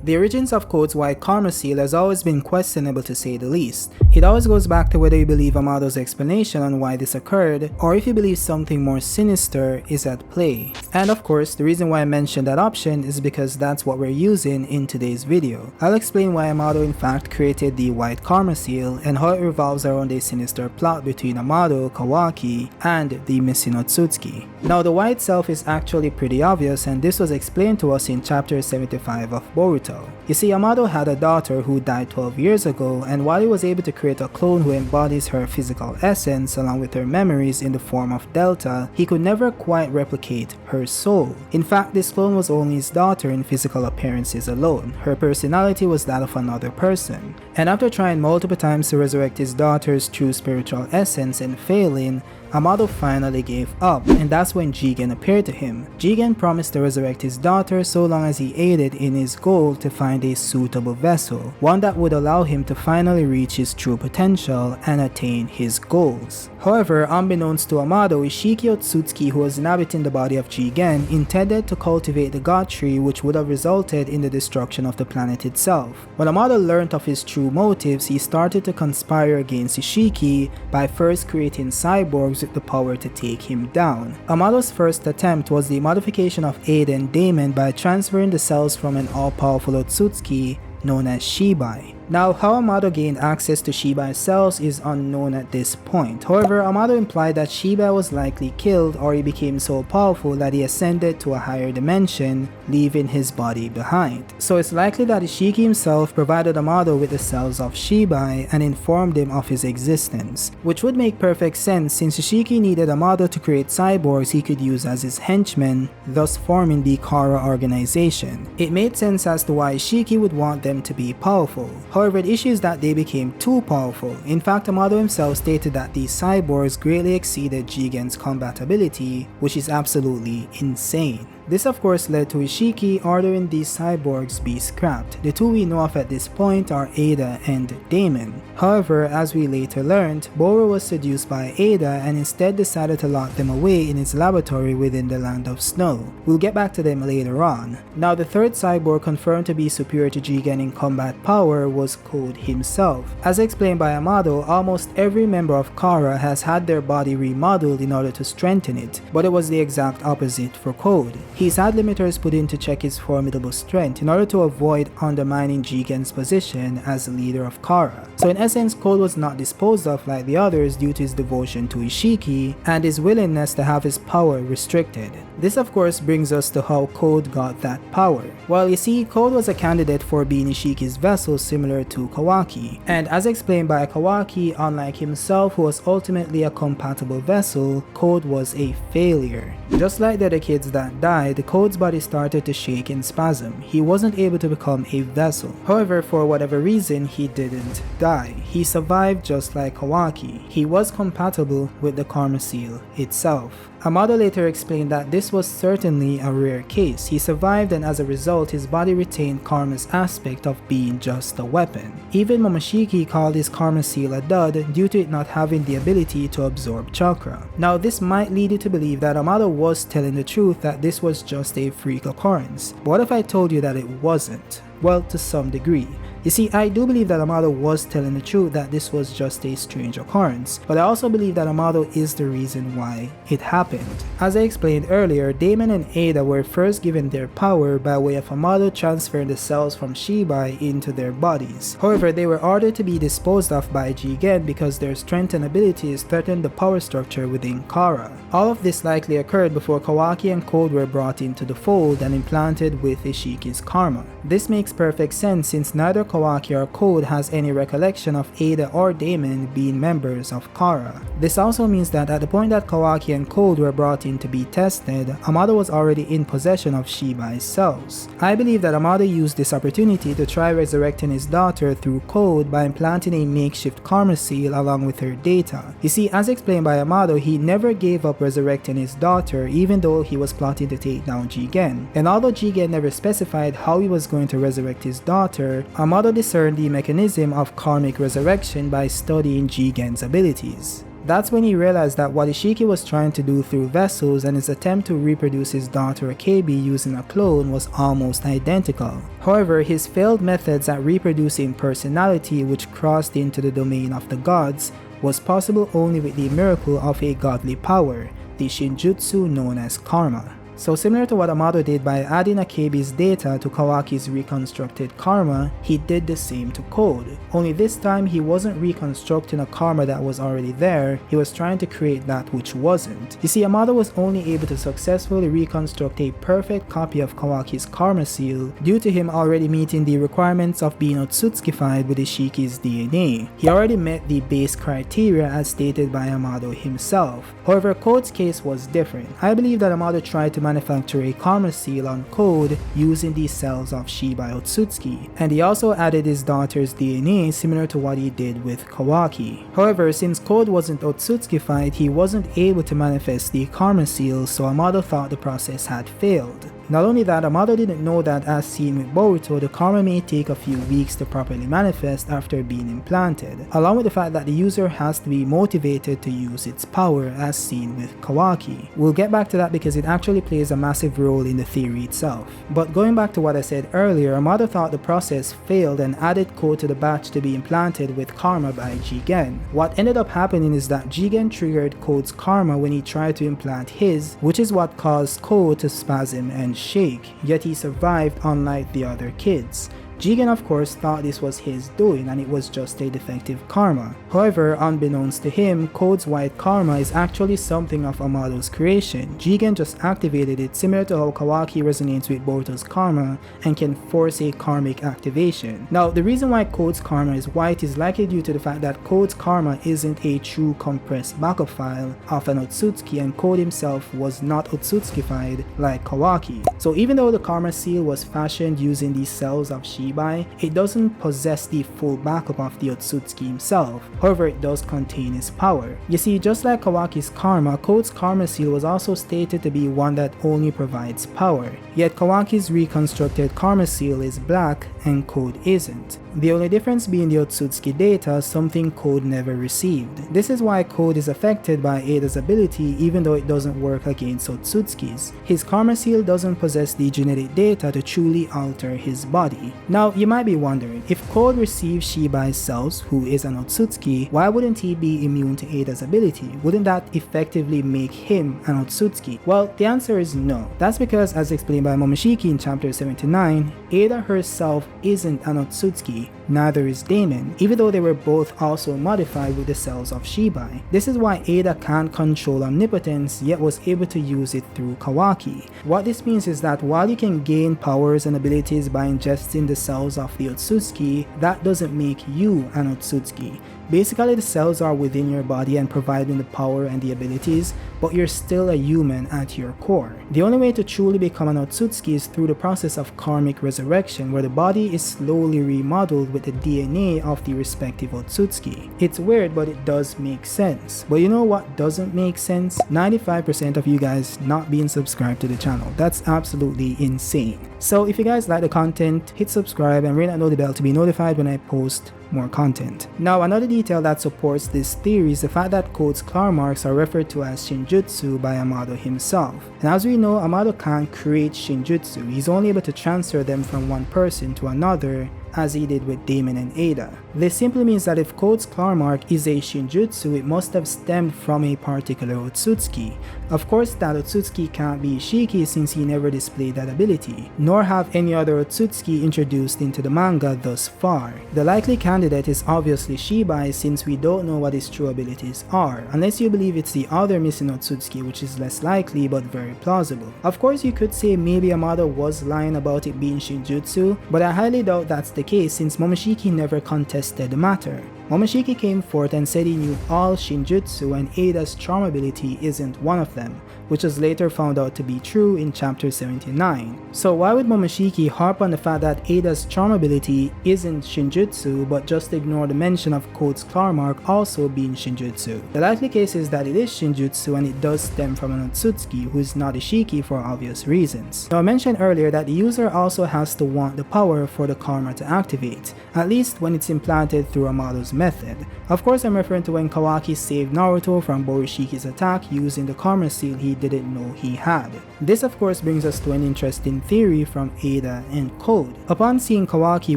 The origins of Code's white karma seal has always been questionable to say the least. It always goes back to whether you believe Amado's explanation on why this occurred, or if you believe something more sinister is at play. And of course, the reason why I mentioned that option is because that's what we're using in today's video. I'll explain why Amado in fact created the white karma seal and how it revolves around a sinister plot between Amado, Kawaki, and the missing Otsutsuki. Now the white self is actually pretty obvious, and this was explained to us in chapter 75 of Boruto. You see, Amado had a daughter who died 12 years ago, and while he was able to create a clone who embodies her physical essence along with her memories in the form of Delta, he could never quite replicate her soul. In fact, this clone was only his daughter in physical appearances alone. Her personality was that of another person. And after trying multiple times to resurrect his daughter's true spiritual essence and failing, Amado finally gave up, and that's when Jigen appeared to him. Jigen promised to resurrect his daughter so long as he aided in his goal to find a suitable vessel, one that would allow him to finally reach his true potential and attain his goals. However, unbeknownst to Amado, Shibai Otsutsuki, who was inhabiting the body of Jigen, intended to cultivate the god tree, which would have resulted in the destruction of the planet itself. When Amado learned of his true motives, he started to conspire against Ishiki by first creating cyborgs with the power to take him down. Amado's first attempt was the modification of Ada and Damon by transferring the cells from an all-powerful Otsutsuki known as Shibai. Now, how Amado gained access to Shibai's cells is unknown at this point. However, Amado implied that Shibai was likely killed, or he became so powerful that he ascended to a higher dimension, leaving his body behind. So it's likely that Ishiki himself provided Amado with the cells of Shibai and informed him of his existence, which would make perfect sense since Ishiki needed Amado to create cyborgs he could use as his henchmen, thus forming the Kara organization. It made sense as to why Ishiki would want them to be powerful. However, the issue is that they became too powerful. In fact, Amado himself stated that these cyborgs greatly exceeded Jigen's combat ability, which is absolutely insane. This of course led to Ishiki ordering these cyborgs be scrapped. The two we know of at this point are Ada and Damon. However, as we later learned, Boruto was seduced by Ada and instead decided to lock them away in his laboratory within the Land of Snow. We'll get back to them later on. Now the third cyborg confirmed to be superior to Jigen in combat power was Code himself. As explained by Amado, almost every member of Kara has had their body remodeled in order to strengthen it, but it was the exact opposite for Code. He's had limiters put in to check his formidable strength in order to avoid undermining Jigen's position as leader of Kara. So in essence, Code was not disposed of like the others due to his devotion to Ishiki and his willingness to have his power restricted. This of course brings us to how Code got that power. Well, you see, Code was a candidate for being Ishiki's vessel similar to Kawaki, and as explained by Kawaki, unlike himself who was ultimately a compatible vessel, Code was a failure. Just like the other kids that died, Code's body started to shake in spasm. He wasn't able to become a vessel. However, for whatever reason, he didn't die. He survived just like Kawaki. He was compatible with the karma seal itself. Amado later explained that this was certainly a rare case. He survived, and as a result his body retained karma's aspect of being just a weapon. Even Momoshiki called his karma seal a dud due to it not having the ability to absorb chakra. Now this might lead you to believe that Amado was telling the truth, that this was just a freak occurrence. But what if I told you that it wasn't? Well, to some degree. You see, I do believe that Amado was telling the truth, that this was just a strange occurrence, but I also believe that Amado is the reason why it happened. As I explained earlier, Damon and Ada were first given their power by way of Amado transferring the cells from Shibai into their bodies. However, they were ordered to be disposed of by Jigen because their strength and abilities threatened the power structure within Kara. All of this likely occurred before Kawaki and Code were brought into the fold and implanted with Ishiki's karma. This makes perfect sense since neither Kawaki or Code has any recollection of Ada or Damon being members of Kara. This also means that at the point that Kawaki and Code were brought in to be tested, Amado was already in possession of Shibai's cells. I believe that Amado used this opportunity to try resurrecting his daughter through Code by implanting a makeshift karma seal along with her data. You see, as explained by Amado, he never gave up resurrecting his daughter even though he was plotting to take down Jigen. And although Jigen never specified how he was going to resurrect his daughter, Amado discerned the mechanism of karmic resurrection by studying Jigen's abilities. That's when he realized that what Ishiki was trying to do through vessels and his attempt to reproduce his daughter Akebi using a clone was almost identical. However, his failed methods at reproducing personality, which crossed into the domain of the gods, was possible only with the miracle of a godly power, the Shinjutsu known as karma. So similar to what Amado did by adding Akebi's data to Kawaki's reconstructed karma, he did the same to Code. Only this time he wasn't reconstructing a karma that was already there, he was trying to create that which wasn't. You see, Amado was only able to successfully reconstruct a perfect copy of Kawaki's karma seal due to him already meeting the requirements of being Otsutsukified with Ishiki's DNA. He already met the base criteria as stated by Amado himself. However, Code's case was different. I believe that Amado tried to manufacture a karma seal on Code using the cells of Shibai Otsutsuki, and he also added his daughter's DNA similar to what he did with Kawaki. However, since Code wasn't Otsutsukified, he wasn't able to manifest the karma seal, so Amado thought the process had failed. Not only that, Amado didn't know that as seen with Boruto, the karma may take a few weeks to properly manifest after being implanted, along with the fact that the user has to be motivated to use its power as seen with Kawaki. We'll get back to that because it actually plays a massive role in the theory itself. But going back to what I said earlier, Amado thought the process failed and added Code to the batch to be implanted with karma by Jigen. What ended up happening is that Jigen triggered Code's karma when he tried to implant his, which is what caused Code to spasm and shake, yet he survived unlike the other kids. Jigen of course thought this was his doing and it was just a defective karma. However, unbeknownst to him, Code's white karma is actually something of Amado's creation. Jigen just activated it similar to how Kawaki resonates with Boruto's karma and can force a karmic activation. Now, the reason why Code's karma is white is likely due to the fact that Code's karma isn't a true compressed backup file of an Otsutsuki, and Code himself was not Otsutsukified like Kawaki. So even though the karma seal was fashioned using the cells of Shibai, it doesn't possess the full backup of the Otsutsuki himself. However, it does contain his power. You see, just like Kawaki's karma, Code's karma seal was also stated to be one that only provides power. Yet Kawaki's reconstructed karma seal is black and Code isn't. The only difference being the Otsutsuki data, something Code never received. This is why Code is affected by Ada's ability even though it doesn't work against Otsutsuki's. His karma seal doesn't possess the genetic data to truly alter his body. Now, you might be wondering, if Code receives Shibai's cells, who is an Otsutsuki, why wouldn't he be immune to Ada's ability? Wouldn't that effectively make him an Otsutsuki? Well, the answer is no. That's because, as explained by Momoshiki in chapter 79, Ada herself isn't an Otsutsuki, neither is Damon, even though they were both also modified with the cells of Shibai. This is why Ada can't control omnipotence yet was able to use it through Kawaki. What this means is that while you can gain powers and abilities by ingesting the cells of the Otsutsuki, that doesn't make you an Otsutsuki. Basically, the cells are within your body and providing the power and the abilities, but you're still a human at your core. The only way to truly become an Otsutsuki is through the process of karmic resurrection, where the body is slowly remodeled with the DNA of the respective Otsutsuki. It's weird, but it does make sense. But you know what doesn't make sense? 95% of you guys not being subscribed to the channel. That's absolutely insane. So if you guys like the content, hit subscribe and ring that notification bell to be notified when I post more content. Now, another detail that supports this theory is the fact that Code's claw marks are referred to as Shinjutsu by Amado himself. And as we know, Amado can't create Shinjutsu, he's only able to transfer them from one person to another, as he did with Damon and Ada. This simply means that if Code's claw mark is a Shinjutsu, it must have stemmed from a particular Otsutsuki. Of course, that Otsutsuki can't be Ishiki since he never displayed that ability, nor have any other Otsutsuki introduced into the manga thus far. The likely candidate is obviously Shibai since we don't know what his true abilities are, unless you believe it's the other missing Otsutsuki, which is less likely but very plausible. Of course, you could say maybe Amado was lying about it being Shinjutsu, but I highly doubt that's the case since Momoshiki never contested the matter. Momoshiki came forth and said he knew all Shinjutsu and Ada's charm ability isn't one of them. which was later found out to be true in chapter 79. So why would Momoshiki harp on the fact that Ada's charm ability isn't Shinjutsu but just ignore the mention of Code's claw mark also being Shinjutsu? The likely case is that it is Shinjutsu and it does stem from an Otsutsuki who is not a Shiki for obvious reasons. Now I mentioned earlier that the user also has to want the power for the karma to activate, at least when it's implanted through Amado's method. Of course I'm referring to when Kawaki saved Naruto from Boroshiki's attack using the karma seal he didn't know he had. This of course brings us to an interesting theory from Ada and Code. Upon seeing Kawaki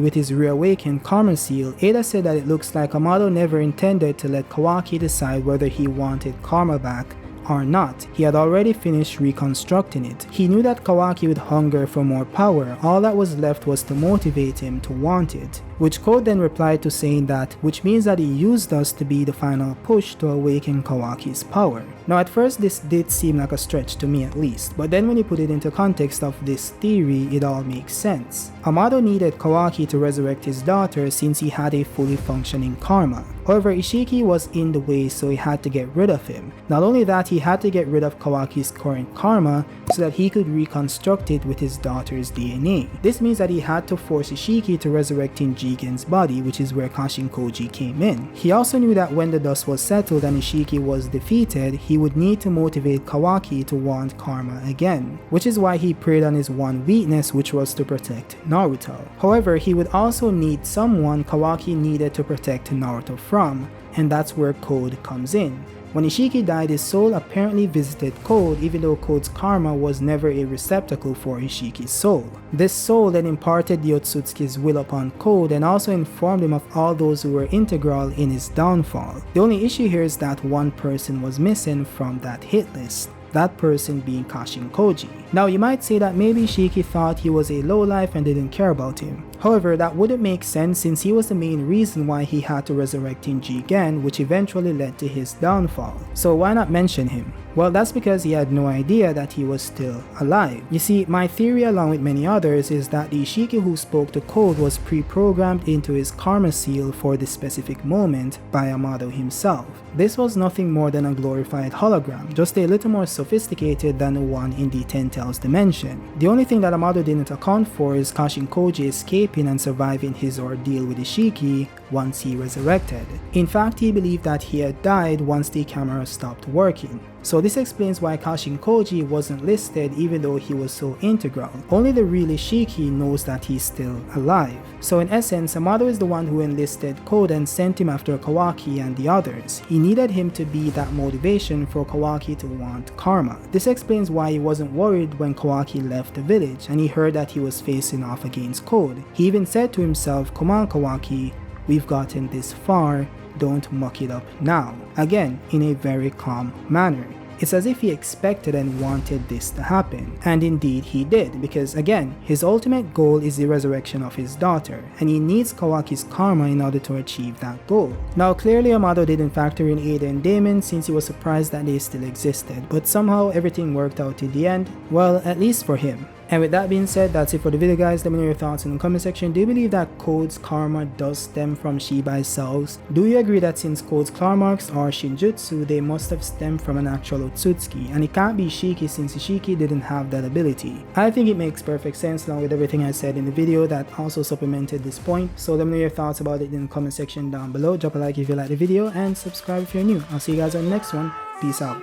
with his reawakened karma seal, Ada said that it looks like Amado never intended to let Kawaki decide whether he wanted karma back or not. He had already finished reconstructing it. He knew that Kawaki would hunger for more power, all that was left was to motivate him to want it. Which Code then replied to saying that, which means that he used us to be the final push to awaken Kawaki's power. Now at first this did seem like a stretch to me at least, but then when you put it into context of this theory, it all makes sense. Amado needed Kawaki to resurrect his daughter since he had a fully functioning karma. However, Ishiki was in the way, so he had to get rid of him. Not only that, he had to get rid of Kawaki's current karma so that he could reconstruct it with his daughter's DNA. This means that he had to force Ishiki to resurrect in Jigen's body, which is where Kashin Koji came in. He also knew that when the dust was settled and Ishiki was defeated, he would need to motivate Kawaki to want karma again, which is why he preyed on his one weakness, which was to protect Naruto. However, he would also need someone Kawaki needed to protect Naruto from, and that's where Code comes in. When Ishiki died, his soul apparently visited Code, even though Code's karma was never a receptacle for Ishiki's soul. This soul then imparted the Otsutsuki's will upon Code and also informed him of all those who were integral in his downfall. The only issue here is that one person was missing from that hit list. That person being Kashin Koji. Now you might say that maybe Ishiki thought he was a lowlife and didn't care about him. However, that wouldn't make sense since he was the main reason why he had to resurrect in Jigen, which eventually led to his downfall. So why not mention him? Well, that's because he had no idea that he was still alive. You see, my theory along with many others is that the Ishiki who spoke to Code was pre-programmed into his karma seal for this specific moment by Amado himself. This was nothing more than a glorified hologram, just a little more sophisticated than the one in the Ten Tails dimension. The only thing that Amado didn't account for is Kashin Koji escaping and surviving his ordeal with Ishiki once he resurrected. In fact, he believed that he had died once the camera stopped working. So this explains why Kashin Koji wasn't listed even though he was so integral. Only the real Ishiki knows that he's still alive. So in essence, Amado is the one who enlisted Code and sent him after Kawaki and the others. He needed him to be that motivation for Kawaki to want karma. This explains why he wasn't worried when Kawaki left the village and he heard that he was facing off against Code. He even said to himself, "Come on Kawaki, we've gotten this far, don't muck it up now." Again, in a very calm manner. It's as if he expected and wanted this to happen. And indeed he did, because again, his ultimate goal is the resurrection of his daughter, and he needs Kawaki's karma in order to achieve that goal. Now clearly Amado didn't factor in Ada and Damon since he was surprised that they still existed, but somehow everything worked out in the end, well, at least for him. And with that being said, that's it for the video guys. Let me know your thoughts in the comment section. Do you believe that Code's karma does stem from Shibai's cells? Do you agree that since Code's claw marks are Shinjutsu, they must have stemmed from an actual Otsutsuki, and it can't be Ishiki since Ishiki didn't have that ability? I think it makes perfect sense along with everything I said in the video that also supplemented this point. So let me know your thoughts about it in the comment section down below. Drop a like if you like the video and subscribe if you're new. I'll see you guys on the next one. Peace out.